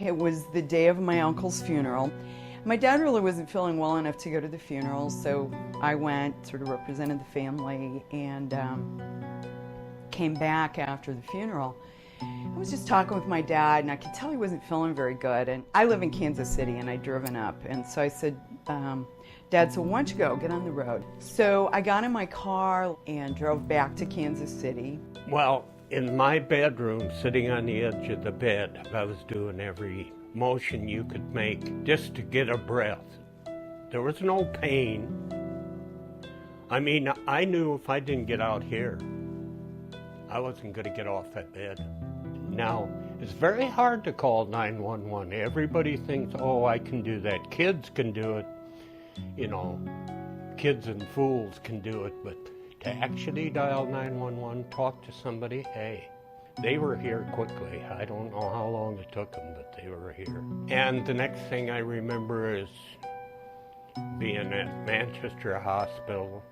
It was the day of my uncle's funeral. My dad really wasn't feeling well enough to go to the funeral, so I went, sort of represented the family, and came back after the funeral. I was just talking with my dad, and I could tell he wasn't feeling very good. And I live in Kansas City, and I'd driven up. And so I said, Dad, so why don't you go, get on the road? So I got in my car and drove back to Kansas City. Well, in my bedroom, sitting on the edge of the bed, I was doing every motion you could make just to get a breath. There was no pain. I mean, I knew if I didn't get out here, I wasn't going to get off that bed. Now, it's very hard to call 911. Everybody thinks, oh, I can do that. Kids can do it. You know, kids and fools can do it. But to actually dial 911, talk to somebody, hey, they were here quickly. I don't know how long it took them, but they were here. And the next thing I remember is being at Manchester Hospital.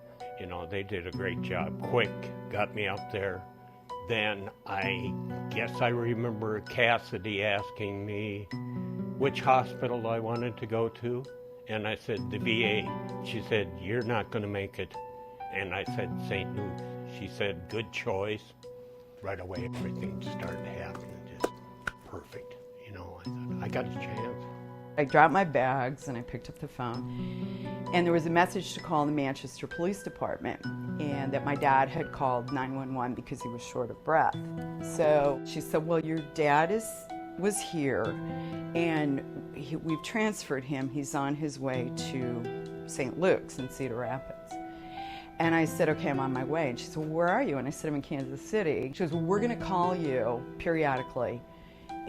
You know, they did a great job. Quick, got me up there. Then I guess I remember Cassidy asking me which hospital I wanted to go to. And I said, the VA. She said, you're not going to make it. And I said, St. Luke's. She said, good choice. Right away, everything started happening, just perfect. You know, I thought, I got a chance. I dropped my bags and I picked up the phone. And there was a message to call the Manchester Police Department, and that my dad had called 911 because he was short of breath. So she said, well, your dad was here, and we've transferred him. He's on his way to St. Luke's in Cedar Rapids. And I said, okay, I'm on my way. And she said, well, where are you? And I said, I'm in Kansas City. She goes, well, we're going to call you periodically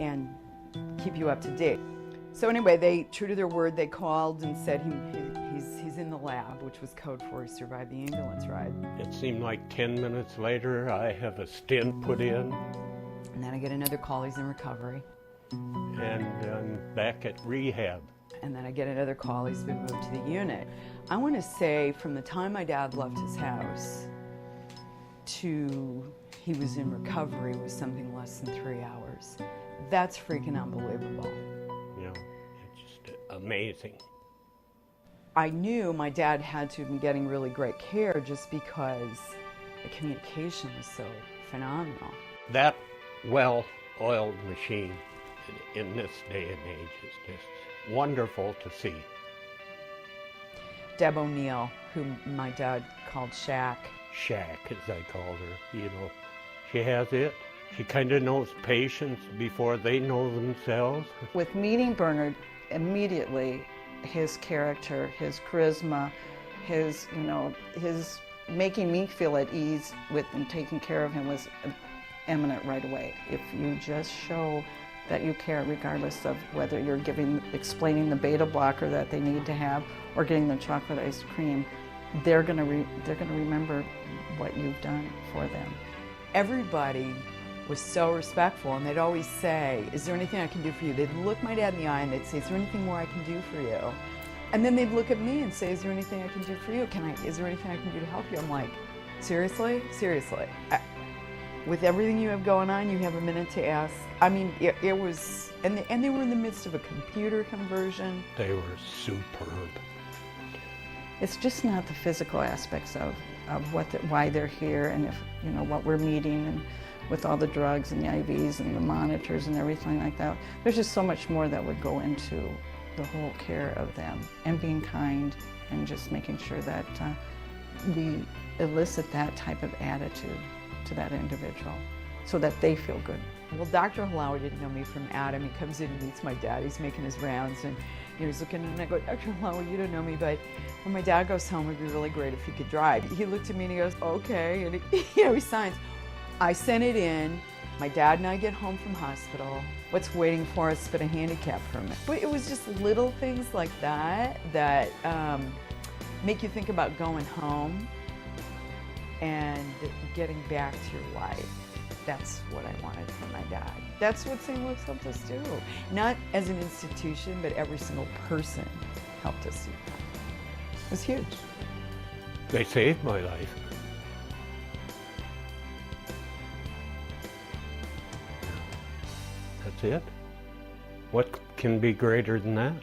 and keep you up to date. So anyway, they, true to their word, they called and said he's in the lab, which was code for he survived the ambulance ride. It seemed like 10 minutes later, I have a stent put in. And then I get another call, he's in recovery. And I'm back at rehab. And then I get another call, he's been moved to the unit. I want to say from the time my dad left his house to he was in recovery was something less than 3 hours. That's freaking unbelievable. You know, it's just amazing. I knew my dad had to have been getting really great care just because the communication was so phenomenal. That well-oiled machine in this day and age is just wonderful to see. Deb O'Neill, who my dad called Shaq. Shaq, as I called her, you know, she has it. She kind of knows patients before they know themselves. With meeting Bernard, immediately his character, his charisma, his making me feel at ease with and taking care of him was eminent right away. If you just show that you care, regardless of whether you're explaining the beta blocker that they need to have or getting the chocolate ice cream, they're gonna remember what you've done for them. Everybody was so respectful, and they'd always say, is there anything I can do for you? They'd look my dad in the eye and they'd say, is there anything more I can do for you? And then they'd look at me and say, is there anything I can do for you? Is there anything I can do to help you? I'm like, seriously? Seriously? With everything you have going on, you have a minute to ask? I mean, it was, and they were in the midst of a computer conversion. They were superb. It's just not the physical aspects of why they're here, and if what we're meeting, and with all the drugs and the IVs and the monitors and everything like that. There's just so much more that would go into the whole care of them, and being kind and just making sure that we elicit that type of attitude to that individual so that they feel good. Well, Dr. Halawa didn't know me from Adam. He comes in and meets my dad. He's making his rounds, and he's looking, and I go, Dr. Halawa, you don't know me, but when my dad goes home, it'd be really great if he could drive. He looked at me and he goes, okay, and he signs. I sent it in. My dad and I get home from hospital. What's waiting for us but a handicap permit? But it was just little things like that that make you think about going home and getting back to your life. That's what I wanted from my dad. That's what St. Luke's helped us do. Not as an institution, but every single person helped us do that. It was huge. They saved my life. That's it. What can be greater than that?